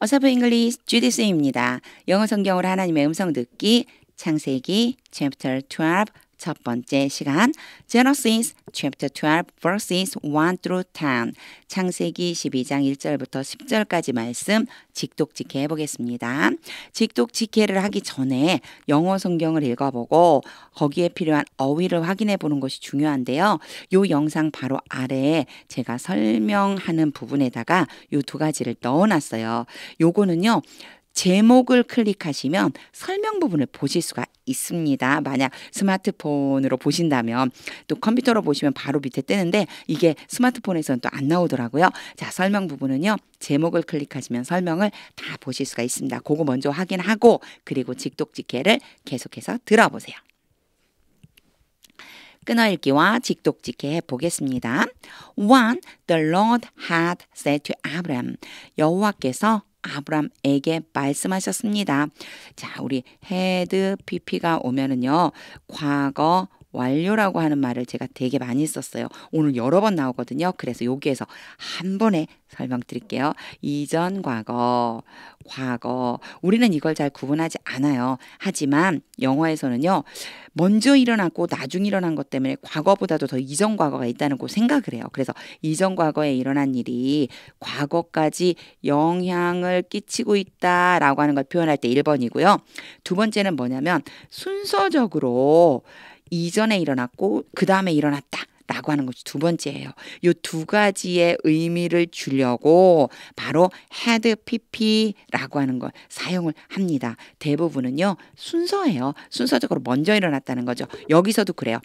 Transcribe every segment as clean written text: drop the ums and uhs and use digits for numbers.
어서브 잉글리시 주디스입니다. 영어 성경으로 하나님의 음성 듣기 창세기 chapter 12 첫 번째 시간 Genesis chapter 12 verses 1 through 10 창세기 12장 1절부터 10절까지 말씀 직독직해 해보겠습니다. 직독직해를 하기 전에 영어 성경을 읽어보고 거기에 필요한 어휘를 확인해 보는 것이 중요한데요. 이 영상 바로 아래에 제가 설명하는 부분에다가 이 두 가지를 넣어놨어요. 요거는요. 제목을 클릭하시면 설명 부분을 보실 수가 있습니다. 만약 스마트폰으로 보신다면 또 컴퓨터로 보시면 바로 밑에 뜨는데 이게 스마트폰에서는 또 안 나오더라고요. 자, 설명 부분은요. 제목을 클릭하시면 설명을 다 보실 수가 있습니다. 그거 먼저 확인하고 그리고 직독직해를 계속해서 들어보세요. 끊어읽기와 직독직해 보겠습니다. 1. The Lord had said to Abraham. 여호와께서 아브람에게 말씀하셨습니다. 자, 우리 had pp가 오면은요. 과거 완료라고 하는 말을 제가 되게 많이 썼어요. 오늘 여러 번 나오거든요. 그래서 여기에서 한 번에 설명드릴게요. 이전 과거, 과거. 우리는 이걸 잘 구분하지 않아요. 하지만 영어에서는요. 먼저 일어났고 나중 일어난 것 때문에 과거보다도 더 이전 과거가 있다는 거 생각을 해요. 그래서 이전 과거에 일어난 일이 과거까지 영향을 끼치고 있다라고 하는 걸 표현할 때 1번이고요. 두 번째는 뭐냐면 순서적으로 이전에 일어났고 그 다음에 일어났다. 라고 하는 것이 두 번째예요. 이 두 가지의 의미를 주려고 바로 had pp라고 하는 걸 사용을 합니다. 대부분은요. 순서예요. 순서적으로 먼저 일어났다는 거죠. 여기서도 그래요.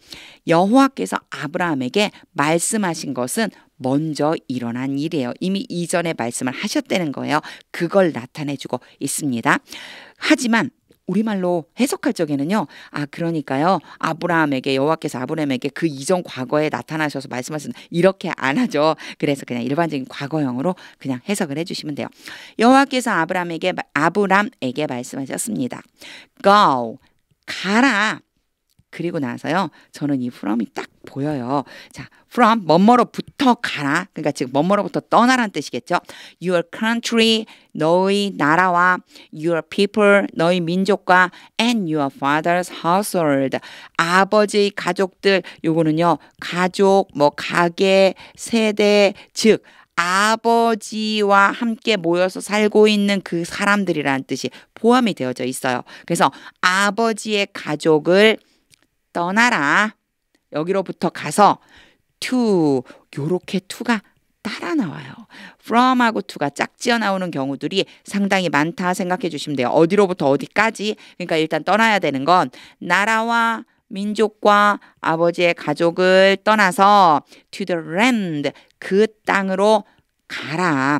여호와께서 아브라함에게 말씀하신 것은 먼저 일어난 일이에요. 이미 이전에 말씀을 하셨다는 거예요. 그걸 나타내주고 있습니다. 하지만 우리말로 해석할 적에는요. 아, 그러니까요. 아브라함에게 여호와께서 아브라함에게 그 이전 과거에 나타나셔서 말씀하시는 이렇게 안 하죠. 그래서 그냥 일반적인 과거형으로 그냥 해석을 해주시면 돼요. 여호와께서 아브라함에게 말씀하셨습니다. Go, 가라. 그리고 나서요. 저는 이 from이 딱 보여요. 자, from 뭐뭐로부터 가라. 그러니까 지금 뭐뭐로부터 떠나라는 뜻이겠죠. Your country, 너희 나라와 your people, 너희 민족과 and your father's household, 아버지의 가족들. 요거는요. 가족, 뭐 가게, 세대, 즉 아버지와 함께 모여서 살고 있는 그 사람들이라는 뜻이 포함이 되어져 있어요. 그래서 아버지의 가족을 떠나라. 여기로부터 가서 to, 요렇게 to가 따라 나와요. from하고 to가 짝지어 나오는 경우들이 상당히 많다 생각해 주시면 돼요. 어디로부터 어디까지. 그러니까 일단 떠나야 되는 건 나라와 민족과 아버지의 가족을 떠나서 to the land, 그 땅으로 가라.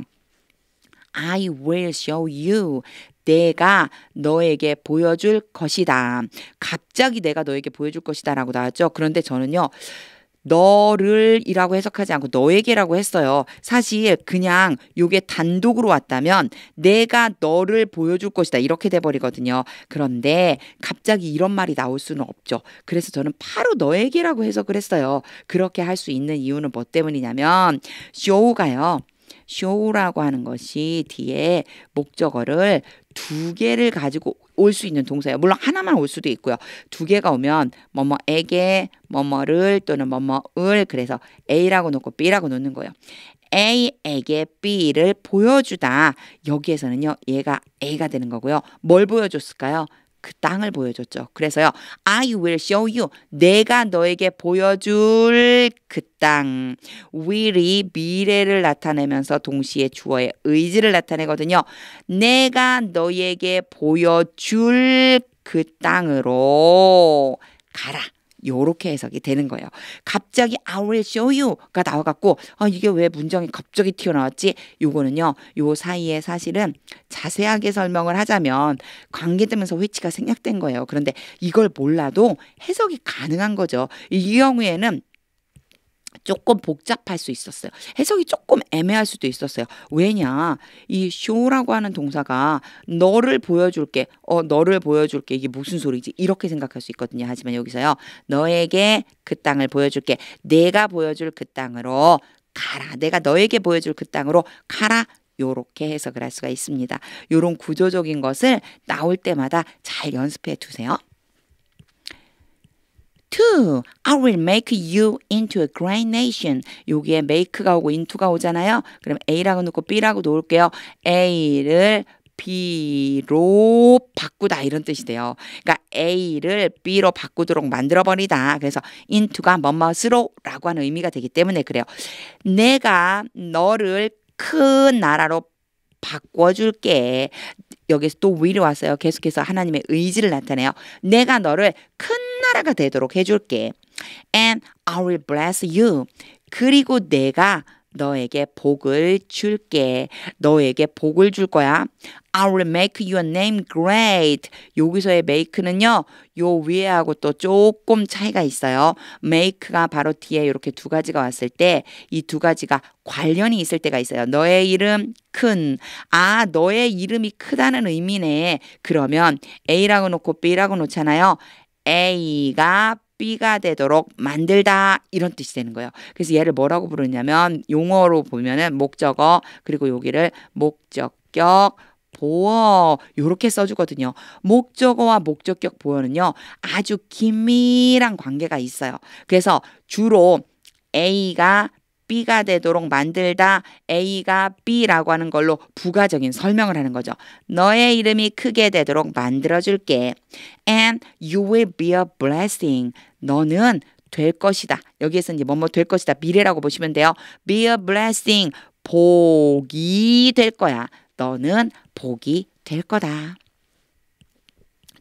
I will show you. 내가 너에게 보여줄 것이다. 갑자기 내가 너에게 보여줄 것이다 라고 나왔죠. 그런데 저는요. 너를 이라고 해석하지 않고 너에게라고 했어요. 사실 그냥 요게 단독으로 왔다면 내가 너를 보여줄 것이다. 이렇게 돼버리거든요. 그런데 갑자기 이런 말이 나올 수는 없죠. 그래서 저는 바로 너에게라고 해석을 했어요. 그렇게 할 수 있는 이유는 뭐 때문이냐면 show가요. show라고 하는 것이 뒤에 목적어를 두 개를 가지고 올 수 있는 동사예요. 물론 하나만 올 수도 있고요. 두 개가 오면 뭐뭐에게 뭐뭐를 또는 뭐뭐을 그래서 A라고 놓고 B라고 놓는 거예요. A에게 B를 보여주다. 여기에서는요. 얘가 A가 되는 거고요. 뭘 보여줬을까요? 그 땅을 보여줬죠. 그래서요. I will show you. 내가 너에게 보여줄 그 땅. will이 미래를 나타내면서 동시에 주어의 의지를 나타내거든요. 내가 너에게 보여줄 그 땅으로 가라. 요렇게 해석이 되는 거예요. 갑자기 I will show you가 나와갖고 이게 왜 문장이 갑자기 튀어나왔지? 요거는요. 요 사이에 사실은 자세하게 설명을 하자면 관계되면서 which가 생략된 거예요. 그런데 이걸 몰라도 해석이 가능한 거죠. 이 경우에는 조금 복잡할 수 있었어요. 해석이 조금 애매할 수도 있었어요. 왜냐? 이 show라고 하는 동사가 너를 보여줄게. 너를 보여줄게. 이게 무슨 소리지? 이렇게 생각할 수 있거든요. 하지만 여기서요. 너에게 그 땅을 보여줄게. 내가 보여줄 그 땅으로 가라. 내가 너에게 보여줄 그 땅으로 가라. 요렇게 해석을 할 수가 있습니다. 요런 구조적인 것을 나올 때마다 잘 연습해 두세요. 2. I will make you into a great nation. 여기에 make가 오고 into가 오잖아요. 그럼 A라고 넣고 B라고 놓을게요. A를 B로 바꾸다 이런 뜻이 돼요. 그러니까 A를 B로 바꾸도록 만들어버리다. 그래서 into가 뭐뭐으로 라고 하는 의미가 되기 때문에 그래요. 내가 너를 큰 나라로 바꿔줄게. 여기서 또 will이 왔어요. 계속해서 하나님의 의지를 나타내요. 내가 너를 큰 나라가 되도록 해줄게. And I will bless you. 그리고 내가 너에게 복을 줄게. 너에게 복을 줄 거야. I will make your name great. 여기서의 make는요. 요 위에하고 또 조금 차이가 있어요. make가 바로 뒤에 이렇게 두 가지가 왔을 때 이 두 가지가 관련이 있을 때가 있어요. 너의 이름 큰. 아, 너의 이름이 크다는 의미네. 그러면 A라고 놓고 B라고 놓잖아요. A가 B가 되도록 만들다 이런 뜻이 되는 거예요. 그래서 얘를 뭐라고 부르냐면 용어로 보면은 목적어 그리고 여기를 목적격 보어 이렇게 써주거든요. 목적어와 목적격 보어는요. 아주 긴밀한 관계가 있어요. 그래서 주로 A가 B가 되도록 만들다 A가 B라고 하는 걸로 부가적인 설명을 하는 거죠. 너의 이름이 크게 되도록 만들어줄게. And you will be a blessing. 너는 될 것이다. 여기에서 이제 뭐뭐 될 것이다. 미래라고 보시면 돼요. Be a blessing. 복이 될 거야. 너는 복이 될 거다.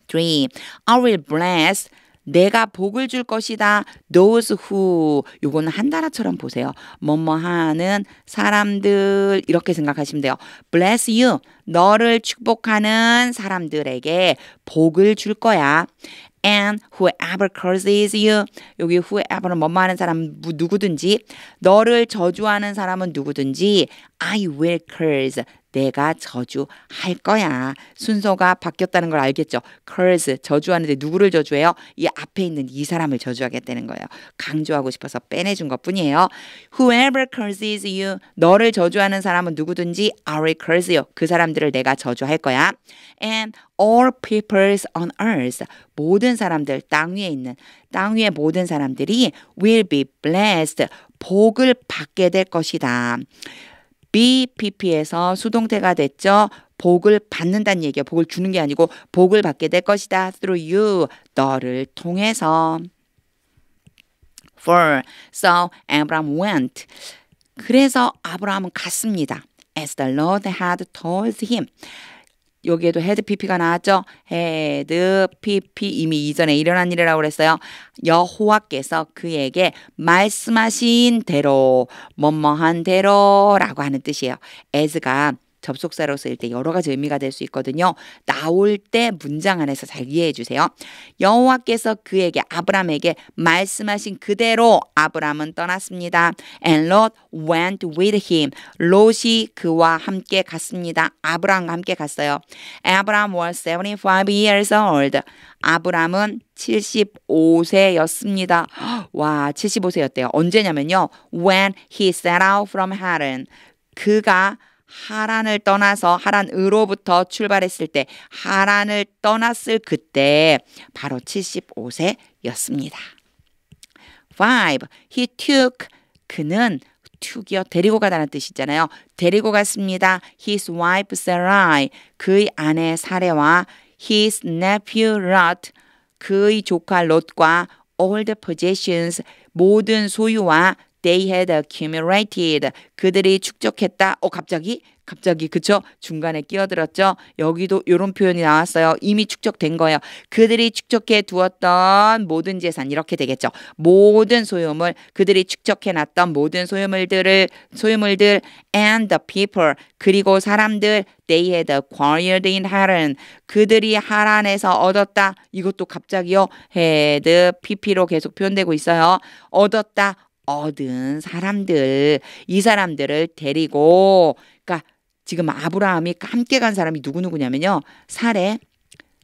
3. I will bless. 내가 복을 줄 것이다. Those who. 요거는 한 단어처럼 보세요. 뭐뭐 하는 사람들 이렇게 생각하시면 돼요. Bless you. 너를 축복하는 사람들에게 복을 줄 거야. And whoever curses you. 여기 whoever는 뭐뭐 하는 사람 누구든지 너를 저주하는 사람은 누구든지 I will curse. 내가 저주할 거야. 순서가 바뀌었다는 걸 알겠죠? curse, 저주하는데 누구를 저주해요? 이 앞에 있는 이 사람을 저주하겠다는 거예요. 강조하고 싶어서 빼내준 것뿐이에요. Whoever curses you, 너를 저주하는 사람은 누구든지 I will curse you. 그 사람들을 내가 저주할 거야. And all peoples on earth, 모든 사람들, 땅 위에 있는, 땅 위의 모든 사람들이 will be blessed, 복을 받게 될 것이다. BPP에서 수동태가 됐죠. 복을 받는다는 얘기예요. 복을 주는 게 아니고 복을 받게 될 것이다. Through you, 너를 통해서. 4. So Abraham went. 그래서 아브라함은 갔습니다. As the Lord had told him. 여기에도 헤드 PP가 나왔죠. 헤드 PP 이미 이전에 일어난 일이라고 그랬어요. 여호와께서 그에게 말씀하신 대로 뭐뭐한 대로라고 하는 뜻이에요. as가 접속사로 쓰일 때 여러 가지 의미가 될 수 있거든요. 나올 때 문장 안에서 잘 이해해 주세요. 여호와께서 그에게 아브람에게 말씀하신 그대로 아브람은 떠났습니다. And Lot went with him. 롯이 그와 함께 갔습니다. 아브람과 함께 갔어요. Abraham was 75 years old. 아브람은 75세였습니다. 와, 75세였대요. 언제냐면요. When he set out from Haran. 그가 하란을 떠나서 하란으로부터 출발했을 때 하란을 떠났을 그때 바로 75세였습니다. 5. He took. 그는 took이요. 데리고 가다는 뜻이잖아요. 데리고 갔습니다. His wife Sarai. 그의 아내 사레와 his nephew Lot. 그의 조카 롯과 all the possessions. 모든 소유와 they had accumulated. 그들이 축적했다. 갑자기 그쵸? 중간에 끼어들었죠? 여기도 이런 표현이 나왔어요. 이미 축적된 거예요. 그들이 축적해 두었던 모든 재산 이렇게 되겠죠. 모든 소유물, 그들이 축적해놨던 모든 소유물들 and the people, 그리고 사람들 they had acquired in Haran. 그들이 하란에서 얻었다. 이것도 갑자기요. had pp로 계속 표현되고 있어요. 얻은 사람들, 이 사람들을 데리고, 그러니까 지금 아브라함이 함께 간 사람이 누구냐면요. 사레,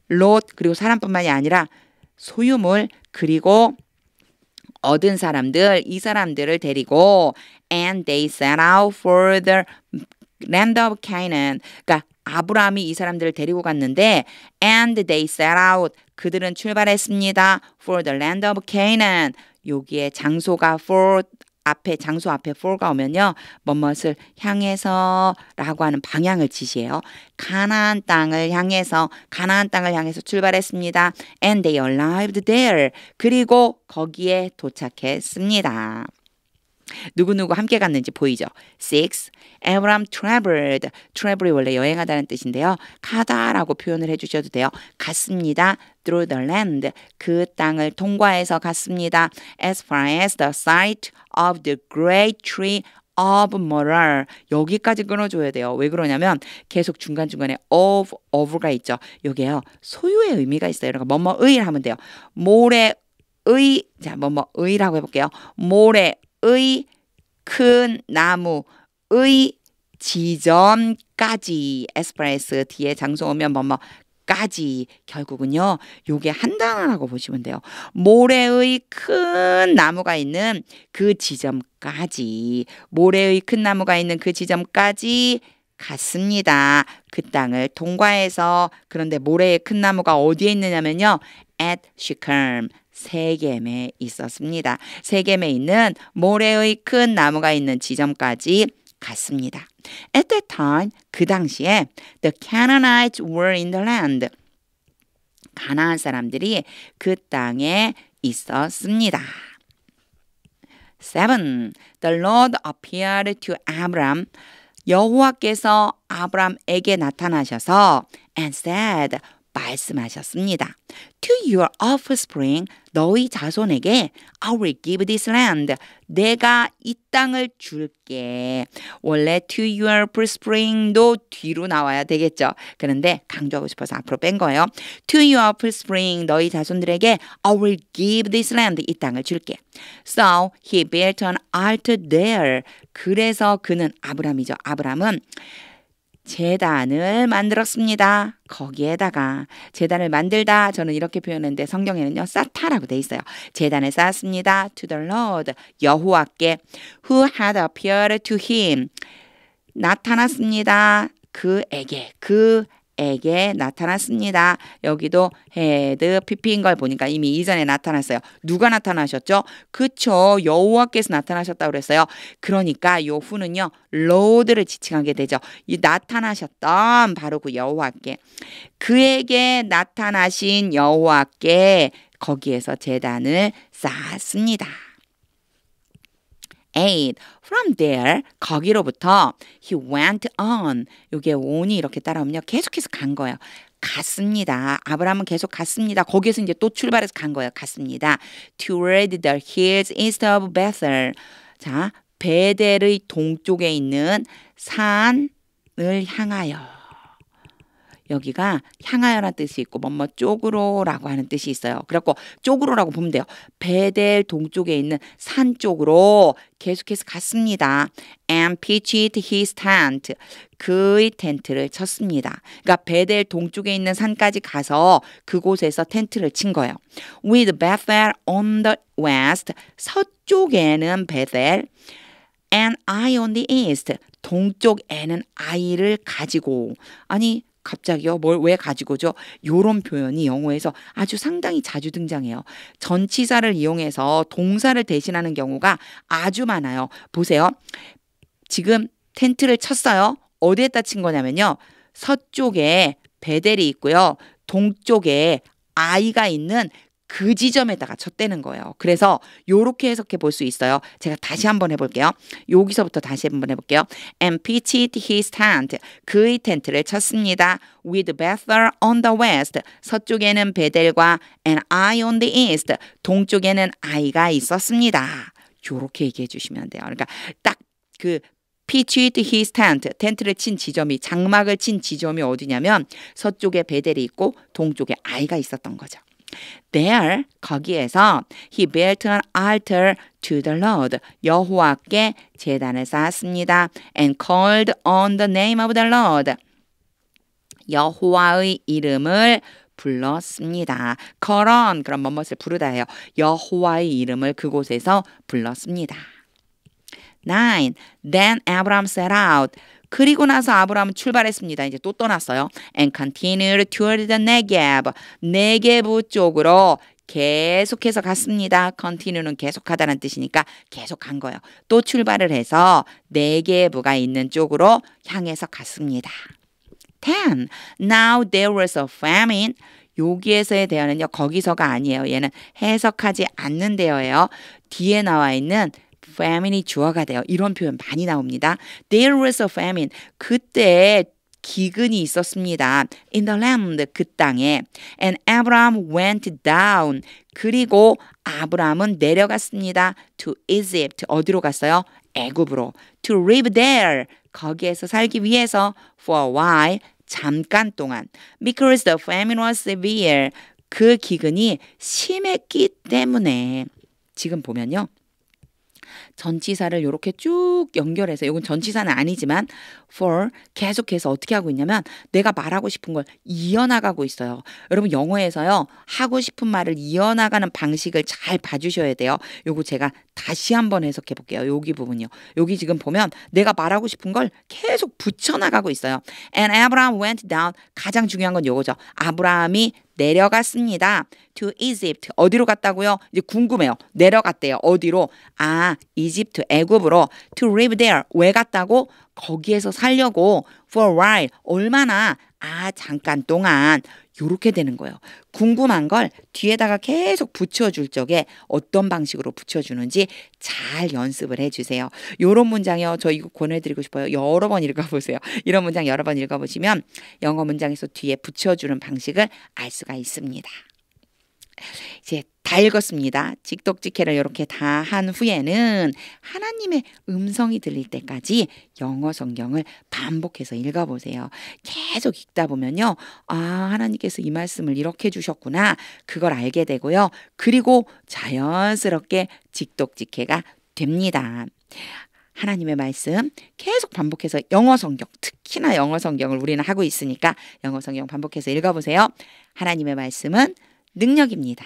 롯, 그리고 사람뿐만이 아니라 소유물, 그리고 얻은 사람들, 이 사람들을 데리고 and they set out for the land of Canaan. 그러니까 아브라함이 이 사람들을 데리고 갔는데 and they set out. 그들은 출발했습니다. for the land of Canaan. 여기에 장소가 for 앞에 장소 앞에 for가 오면요. 뭐뭇을 향해서 라고 하는 방향을 지시해요. 가나안 땅을 향해서 출발했습니다. And they arrived there. 그리고 거기에 도착했습니다. 누구누구 함께 갔는지 보이죠? 6. Abraham traveled. travel이 원래 여행하다는 뜻인데요. 가다라고 표현을 해주셔도 돼요. 갔습니다. through the land. 그 땅을 통과해서 갔습니다. as far as the site of the great tree of Morar. 여기까지 끊어줘야 돼요. 왜 그러냐면 계속 중간중간에 of가 있죠. 여기에요. 소유의 의미가 있어요. 그러니까 뭐뭐의 하면 돼요. 모래의 자 뭐뭐의라고 해볼게요. 모래의 큰 나무의 지점까지 에스프레스 뒤에 장소 오면 뭐뭐까지 결국은요. 요게 한 단어라고 보시면 돼요. 모래의 큰 나무가 있는 그 지점까지 모래의 큰 나무가 있는 그 지점까지 갔습니다. 그 땅을 통과해서 그런데 모래의 큰 나무가 어디에 있느냐면요. at Shechem. 세겜에 있었습니다. 세겜에 있는 모래의 큰 나무가 있는 지점까지 갔습니다. At that time, 그 당시에 the Canaanites were in the land. 가나안 사람들이 그 땅에 있었습니다. 7. The Lord appeared to Abram. 여호와께서 아브람에게 나타나셔서 and said 말씀하셨습니다. To your offspring, 너희 자손에게 I will give this land. 내가 이 땅을 줄게. 원래 to your offspring도 뒤로 나와야 되겠죠. 그런데 강조하고 싶어서 앞으로 뺀 거예요. To your offspring, 너희 자손들에게 I will give this land. 이 땅을 줄게. So he built an altar there. 그래서 그는 아브람이죠. 아브람은 제단을 만들었습니다. 거기에다가 제단을 만들다 저는 이렇게 표현했는데 성경에는요. 쌓다라고 돼 있어요. 제단을 쌓았습니다. To the Lord 여호와께 who had appeared to him 나타났습니다. 그에게 나타났습니다. 여기도 had pp인 걸 보니까 이미 이전에 나타났어요. 누가 나타나셨죠? 그쵸. 여호와께서 나타나셨다고 그랬어요. 그러니까 요 후는요. Lord를 지칭하게 되죠. 이 나타나셨던 바로 그 여호와께 그에게 나타나신 여호와께 거기에서 제단을 쌓았습니다. 8. From there, 거기로부터 he went on. 요게 on이 이렇게 따라오면요. 계속해서 간 거예요. 갔습니다. 아브라함은 계속 갔습니다. 거기에서 이제 또 출발해서 간 거예요. 갔습니다. Toward the hills east of Bethel. 자, 베델의 동쪽에 있는 산을 향하여. 여기가 향하여라는 뜻이 있고 뭐뭐 쪽으로라고 하는 뜻이 있어요. 그래갖고 쪽으로라고 보면 돼요. 베델 동쪽에 있는 산 쪽으로 계속해서 갔습니다. And pitched his tent. 그의 텐트를 쳤습니다. 그러니까 베델 동쪽에 있는 산까지 가서 그곳에서 텐트를 친 거예요. With Bethel on the west. 서쪽에는 베델. And I on the east. 동쪽에는 아이를 가지고. 아니 갑자기요? 왜 가지고죠? 요런 표현이 영어에서 아주 상당히 자주 등장해요. 전치사를 이용해서 동사를 대신하는 경우가 아주 많아요. 보세요. 지금 텐트를 쳤어요. 어디에다 친 거냐면요. 서쪽에 베델이 있고요. 동쪽에 아이가 있는 그 지점에다가 쳤대는 거예요. 그래서 요렇게 해석해 볼 수 있어요. 제가 다시 한번 해볼게요. 여기서부터 다시 한번 해볼게요. And pitched his tent. 그의 텐트를 쳤습니다. With Bethel on the west. 서쪽에는 베델과 and I on the east. 동쪽에는 아이가 있었습니다. 요렇게 얘기해 주시면 돼요. 그러니까 딱 그 pitched his tent. 텐트를 친 지점이 장막을 친 지점이 어디냐면 서쪽에 베델이 있고 동쪽에 아이가 있었던 거죠. There, 거기에서 he built an altar to the Lord. 여호와께 제단을 쌓았습니다. And called on the name of the Lord. 여호와의 이름을 불렀습니다. call on, 그럼 뭐뭇을 부르다예요. 여호와의 이름을 그곳에서 불렀습니다. 9. Then Abraham set out. 그리고 나서 아브라함은 출발했습니다. 이제 또 떠났어요. And continued toward the Negev. 네게브 쪽으로 계속해서 갔습니다. continue는 계속하다는 뜻이니까 계속 간 거예요. 또 출발을 해서 네게브가 있는 쪽으로 향해서 갔습니다. 10. Now there was a famine. 여기에서의 대어는요. 거기서가 아니에요. 얘는 해석하지 않는 대어예요. 뒤에 나와 있는 famine이 주어가 돼요. 이런 표현 많이 나옵니다. There was a famine. 그때 기근이 있었습니다. In the land, 그 땅에. And Abraham went down. 그리고 아브라함은 내려갔습니다. To Egypt. 어디로 갔어요? 애굽으로. To live there. 거기에서 살기 위해서. For a while. 잠깐 동안. Because the famine was severe. 그 기근이 심했기 때문에. 지금 보면요. 전치사를 이렇게 쭉 연결해서 이건 전치사는 아니지만 for 계속해서 어떻게 하고 있냐면 내가 말하고 싶은 걸 이어나가고 있어요. 여러분 영어에서요. 하고 싶은 말을 이어나가는 방식을 잘 봐주셔야 돼요. 요거 제가 다시 한번 해석해 볼게요. 여기 부분이요. 여기 지금 보면 내가 말하고 싶은 걸 계속 붙여나가고 있어요. And Abraham went down. 가장 중요한 건 요거죠. 아브라함이 내려갔습니다. To Egypt. 어디로 갔다고요? 이제 궁금해요. 내려갔대요. 어디로? 아, 이집트, 애굽으로. To live there. 왜 갔다고? 거기에서 살려고. For a while. 얼마나? 아, 잠깐 동안. 요렇게 되는 거예요. 궁금한 걸 뒤에다가 계속 붙여줄 적에 어떤 방식으로 붙여주는지 잘 연습을 해주세요. 요런 문장이요. 저 이거 권해드리고 싶어요. 여러 번 읽어보세요. 이런 문장 여러 번 읽어보시면 영어 문장에서 뒤에 붙여주는 방식을 알 수가 있습니다. 이제 다 읽었습니다. 직독직해를 이렇게 다 한 후에는 하나님의 음성이 들릴 때까지 영어 성경을 반복해서 읽어보세요. 계속 읽다 보면요. 아, 하나님께서 이 말씀을 이렇게 주셨구나. 그걸 알게 되고요. 그리고 자연스럽게 직독직해가 됩니다. 하나님의 말씀 계속 반복해서 영어 성경, 특히나 영어 성경을 우리는 하고 있으니까 영어 성경 반복해서 읽어보세요. 하나님의 말씀은 능력입니다.